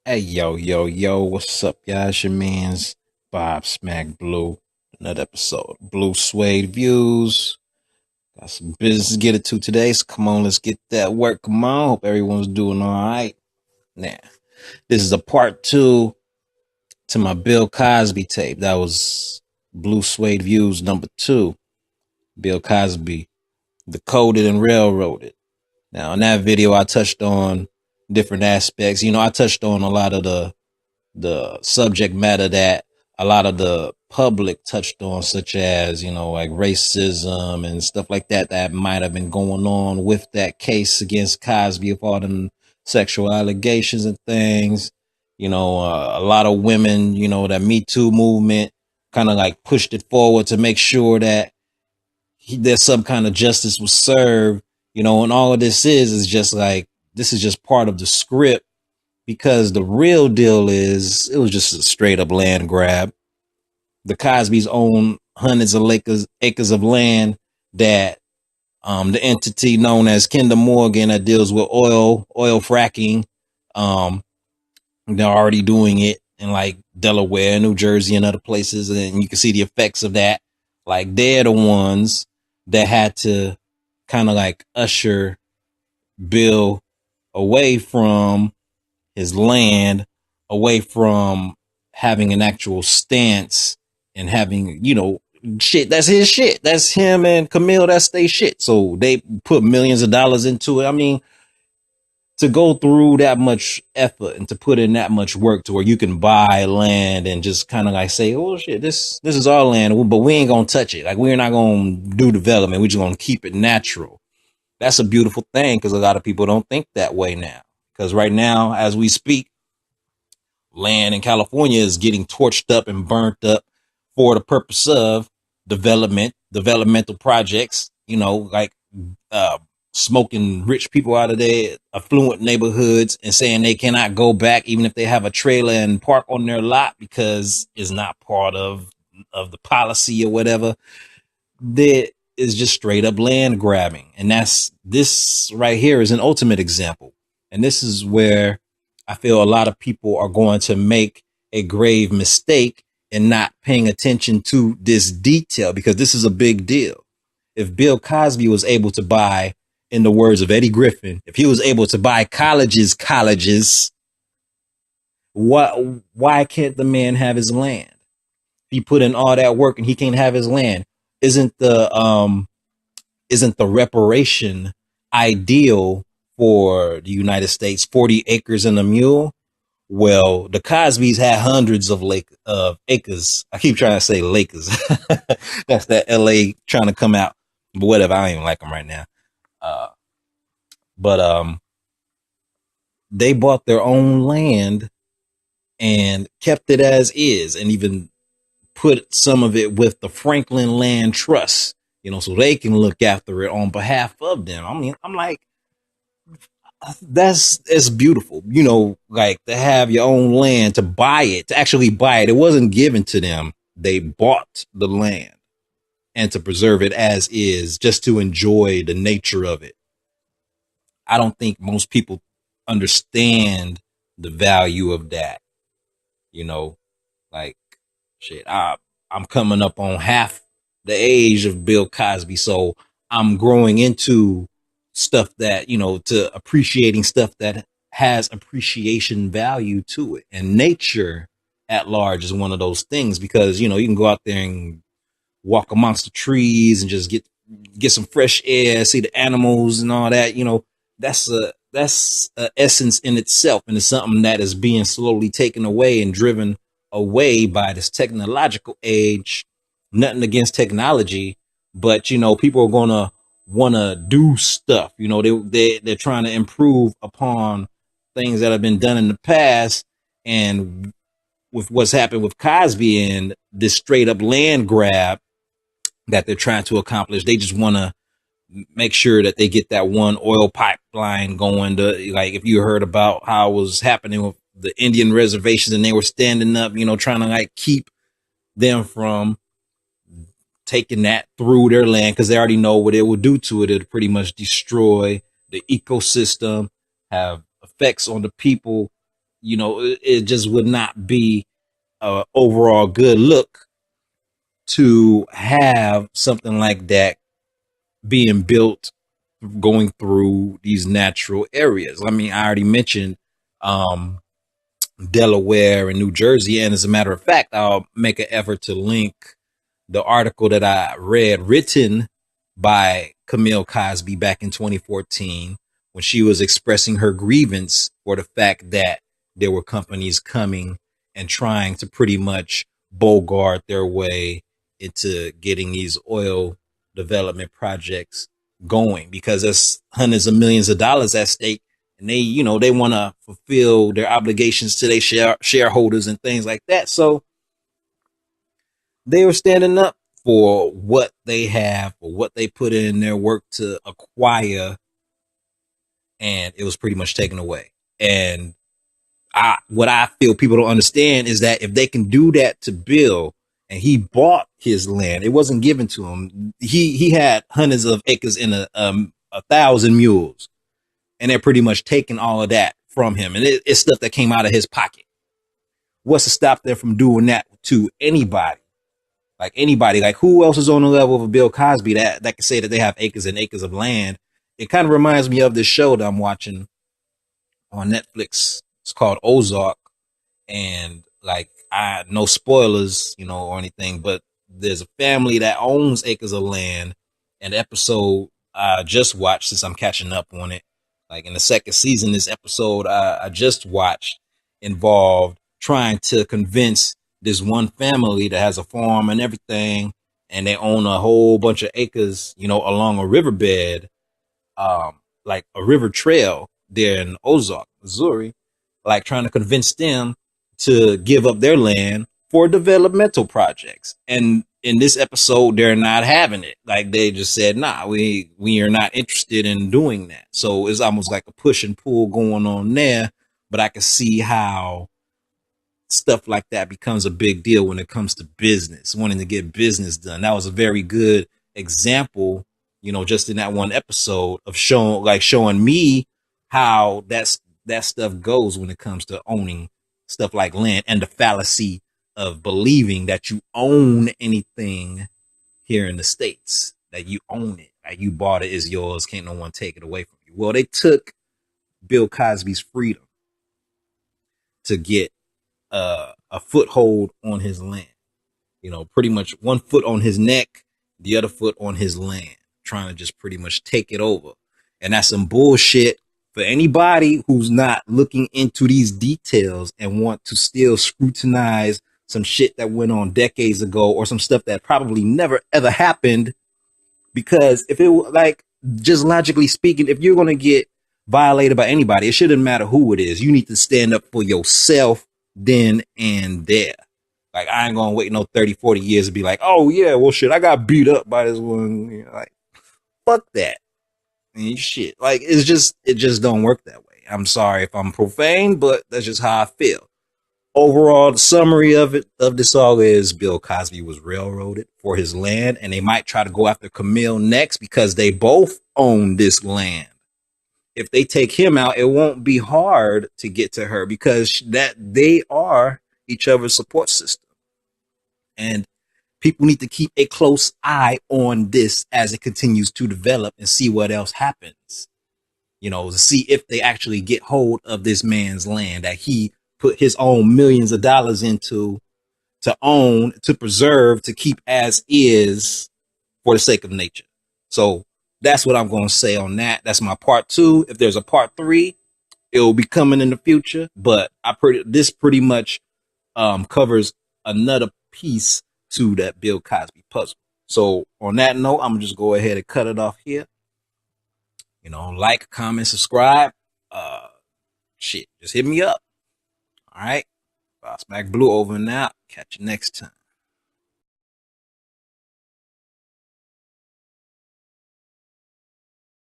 Hey, yo, what's up, guys? Your man's Bob Smack Blue. Another episode of Blue Suede Views. Got some business to get it to today, so come on, let's get that work. Come on, hope everyone's doing all right. Now, this is a part two to my Bill Cosby tape. That was Blue Suede Views number 2. Bill Cosby decoded and railroaded. Now, in that video, I touched on different aspects. I touched on a lot of the subject matter that a lot of the public touched on, such as, like racism and stuff like that, that might have been going on with that case against Cosby of all them sexual allegations and things. A lot of women, that Me Too movement kind of like pushed it forward to make sure that there's some kind of justice was served, and all of this is just like, this is just part of the script because the real deal is it was just a straight up land grab. The Cosby's own hundreds of acres of land that the entity known as Kinder Morgan that deals with oil fracking, um, they're already doing it in like Delaware, New Jersey, and other places, and you can see the effects of that. Like they're the ones that had to kind of like usher Bill away from his land, away from having an actual stance and having, shit, that's his shit. That's him and Camille, that's their shit. So they put millions of dollars into it. I mean, to go through that much effort and to put in that much work to where you can buy land and just kind of like say, oh shit, this is our land, but we ain't gonna touch it. Like we're not gonna do development. We're just gonna keep it natural. That's a beautiful thing because a lot of people don't think that way now. Because right now, as we speak, land in California is getting torched up and burnt up for the purpose of developmental projects, like smoking rich people out of their affluent neighborhoods and saying they cannot go back even if they have a trailer and park on their lot because it's not part of the policy or whatever. There is just straight up land grabbing. And this right here is an ultimate example. And this is where I feel a lot of people are going to make a grave mistake in not paying attention to this detail because this is a big deal. If Bill Cosby was able to buy, in the words of Eddie Griffin, if he was able to buy colleges, why can't the man have his land? He put in all that work and he can't have his land. Isn't the reparation ideal for the United States? 40 acres and a mule. Well, the Cosbys had hundreds of acres. I keep trying to say Lakers. That's that LA trying to come out. But whatever, I don't even like them right now. Uh, but they bought their own land and kept it as is, and even put some of it with the Franklin Land Trust, so they can look after it on behalf of them. I mean, I'm like, it's beautiful, like to have your own land, to buy it, to actually buy it. It wasn't given to them. They bought the land and to preserve it as is, just to enjoy the nature of it. I don't think most people understand the value of that, you know, like shit. I'm coming up on half the age of Bill Cosby, so I'm growing into stuff that, to appreciating stuff that has appreciation value to it. And nature at large is one of those things because, you can go out there and walk amongst the trees and just get some fresh air, see the animals and all that. That's a essence in itself, and it's something that is being slowly taken away and driven away by this technological age. Nothing against technology, but people are gonna want to do stuff. They're trying to improve upon things that have been done in the past, and with what's happened with Cosby and this straight up land grab that they're trying to accomplish, they just want to make sure that they get that one oil pipeline going. To, like, if you heard about how it was happening with the Indian reservations and they were standing up, trying to like keep them from taking that through their land because they already know what it will do to it. It'll pretty much destroy the ecosystem, have effects on the people, it just would not be a overall good look to have something like that being built going through these natural areas. I mean, I already mentioned Delaware and New Jersey, and as a matter of fact, I'll make an effort to link the article that I read written by Camille Cosby back in 2014 when she was expressing her grievance for the fact that there were companies coming and trying to pretty much bogart their way into getting these oil development projects going, because there's hundreds of millions of dollars at stake, and they want to fulfill their obligations to their shareholders and things like that. So they were standing up for what they have, for what they put in their work to acquire, and it was pretty much taken away. And what I feel people don't understand is that if they can do that to Bill, and he bought his land, it wasn't given to him. He had hundreds of acres in a 1,000 mules, and they're pretty much taking all of that from him, and it's stuff that came out of his pocket. What's to stop them from doing that to anybody? Like anybody, like who else is on the level of a Bill Cosby that can say that they have acres and acres of land? It kind of reminds me of this show that I'm watching on Netflix. It's called Ozark, and like no spoilers, or anything, but there's a family that owns acres of land. And the episode I just watched, since I'm catching up on it, like in the second season, this episode I just watched involved trying to convince this one family that has a farm and everything, and they own a whole bunch of acres, along a riverbed, like a river trail there in Ozark, Missouri, like trying to convince them to give up their land for developmental projects. And in this episode, they're not having it. Like they just said, nah, we are not interested in doing that. So it's almost like a push and pull going on there. But I can see how stuff like that becomes a big deal when it comes to business, wanting to get business done. That was a very good example, just in that one episode of showing me how that stuff goes when it comes to owning stuff like land, and the fallacy of believing that you own anything here in the States, that you own it, that you bought it, is yours, can't no one take it away from you. Well, they took Bill Cosby's freedom to get a foothold on his land, pretty much one foot on his neck, the other foot on his land, trying to just pretty much take it over. And that's some bullshit for anybody who's not looking into these details and want to still scrutinize some shit that went on decades ago, or some stuff that probably never ever happened. Because if it like, just logically speaking, if you're going to get violated by anybody, it shouldn't matter who it is. You need to stand up for yourself then and there. Like, I ain't gonna wait no 30, 40 years to be like, oh yeah, well shit, I got beat up by this one. Like, fuck that. And shit. Like, it just don't work that way. I'm sorry if I'm profane, but that's just how I feel. Overall, the summary of this all is Bill Cosby was railroaded for his land, and they might try to go after Camille next because they both own this land. If they take him out, it won't be hard to get to her, because that they are each other's support system. And people need to keep a close eye on this as it continues to develop, and see what else happens. To see if they actually get hold of this man's land that he put his own millions of dollars into, to own, to preserve, to keep as is, for the sake of nature. So that's what I'm going to say on that. That's my part 2. If there's a part 3, it will be coming in the future. But this pretty much covers another piece to that Bill Cosby puzzle. So on that note, I'm just go ahead and cut it off here. Like, comment, subscribe. Just hit me up. All right. Boss Mac Blue over and out. Catch you next time.